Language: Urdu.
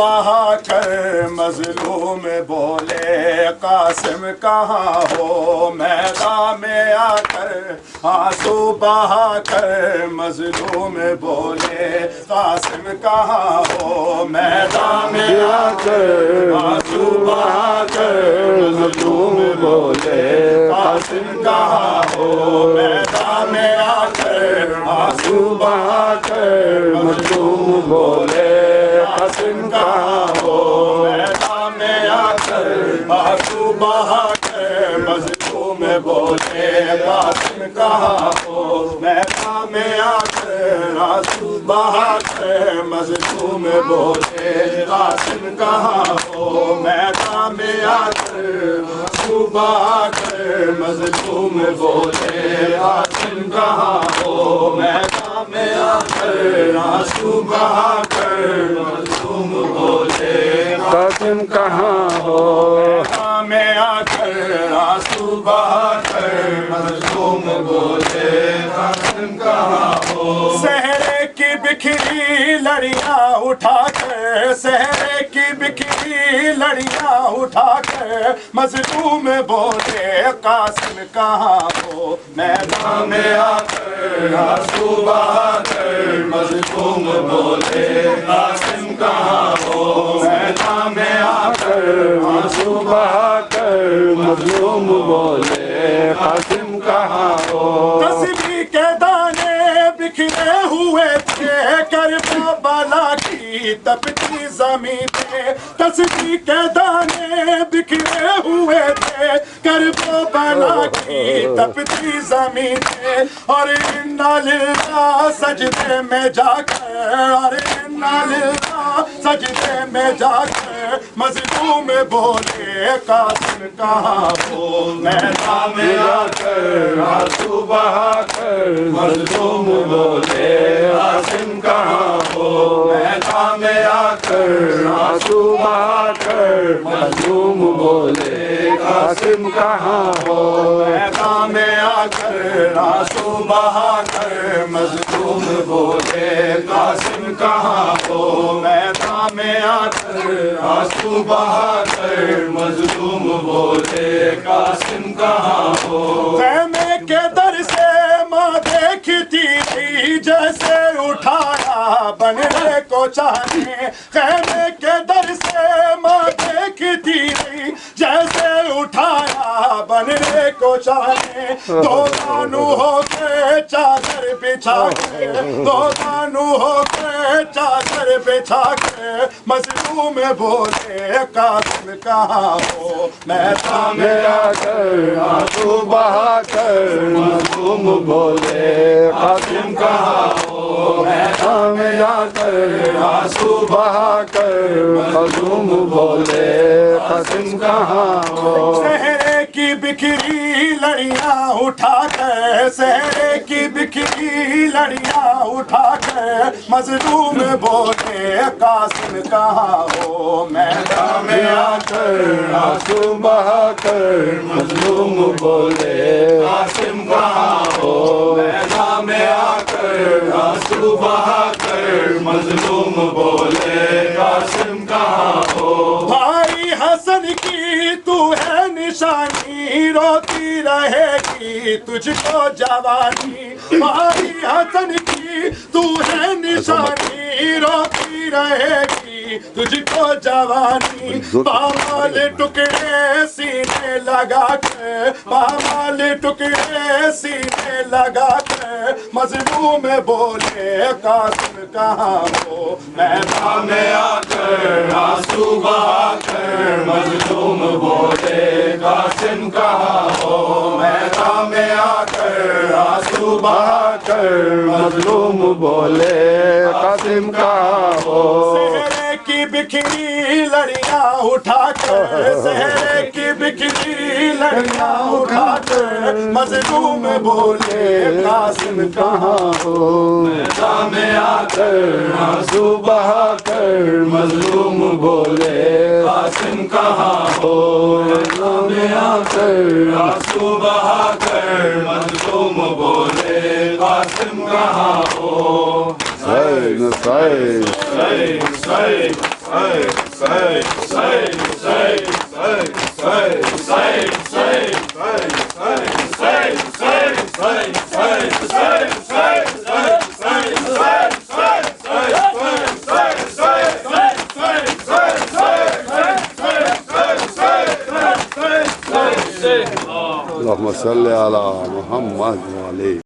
بہا کر مظلوم بولے قاسم کہاں ہو، میدان میں آ کر آنسو بہا کر مظلوم بولے قاسم کہاں ہو، میدان میں آ کر آنسو بہا کر مظلوم بولے قاسم کہاں ہو، میدان میں آ کر آنسو بہا کر مظلوم بولے قاسم کہاں ہو، میدان میں آ کر آنسو بہا کر مظلوم بولے قاسم کہاں ہو، میدان میں آ کر آنسو بہا کر مظلوم بولے قاسم کہاں ہو، میدان میں آ کر آنسو بہا کر مظلوم بولے قاسم کہاں ہو، میدان میں آ کر آنسو بہا کر مظلوم بولے قاسم کہاں ہو، میدان میں آ کر آنسو بہا کر مظلوم بولے قاسم کہاں ہو، صحرے کی بکھری لڑیاں اٹھا کر، صحرے کی بکھری لڑیاں اٹھا کر مظلوم بولے قاسم کہاں ہو، میدان میں آ کر آنسو بہا کر مظلوم بولے قاسم کہاں ہو، میدان میں آ کر آنسو بہا کر مظلوم بولے قاسم کہاں ہو، تسبیح کے دانے بکھرے ہوئے تھے کربلا کی تپتی زمین پہ، تسبیح کے دانے بکھرے ہوئے تھے کربلا کی تپتی زمین پہ، اور انا للہ سجدے میں جا کر، اور انا للہ سجدے میں جا کر مظلوم بولے قاسم کہاں ہو، میدان میں آ کر آنسو بہا کر مظلوم بولے قاسم کہاں ہو، میدان میں آ کر آنسو بہا کر مظلوم بولے قاسم کہاں ہو، میدان میں آ کر آنسو بہا کر مظلوم بولے قاسم کہاں ہو، میدان میں آ کر آنسو بہا کر مظلوم بولے قاسم کہاں ہو، خیمے کے در سے ماں دیکھتی تھی جیسے اٹھایا بننے کو چاہے، خیمے کے در سے ماں دیکھتی تھی جیسے اٹھایا بننے کو چاہے، دو دانو ہو کے چادر بچھا کے، دو دانو ہو کے چادر بچھا کے مظلوم بولے قاسم کہاں ہو، میدان میں آ کر آنسو بہا کر مظلوم بولے قاسم کہاں ہو، میدان میں آ کر آنسو بہا کر مظلوم بولے قاسم کہاں ہو، صحرے کی بکھری لڑیاں اٹھا کر، صحرے کی بکھری لڑیاں اٹھا کر مظلوم بولے قاسم کہاں ہو، میدان میں آ کر آنسو بہا کر مظلوم بولے قاسم کہاں ہو، میدان میں آ کر آنسو بہا کر مظلوم بولے قاسم کہاں ہو، بھائی حسن کی تو ہے نشانی روتی رہے گی تجھ کو جوانی، بھائی حسن کی تو ہے نشانی روتی رہے گی تجھ کو جوانی، پامال ٹکڑے سینے لگا کے، پامال ٹکڑے سینے لگا کے مظلوم بولے قاسم کہاں ہو، میدان میں آ کر آنسو بہا کر مظلوم بولے قاسم کہاں ہو، میدان میں آ کر آنسو بہا کر مظلوم بولے قاسم کہاں ہو، صحرے کی بکھری لڑیاں اٹھا کر، صحرے کی بکھری لڑیاں اٹھا کر مظلوم بولے قاسم کہاں ہو، میدان میں آ کر آنسو بہا کر مظلوم بولے قاسم کہاں ہو، میدان میں آ کر آنسو بہا کر مظلوم بولے قاسم کہاں ہو، اللهم صل على محمد وعليه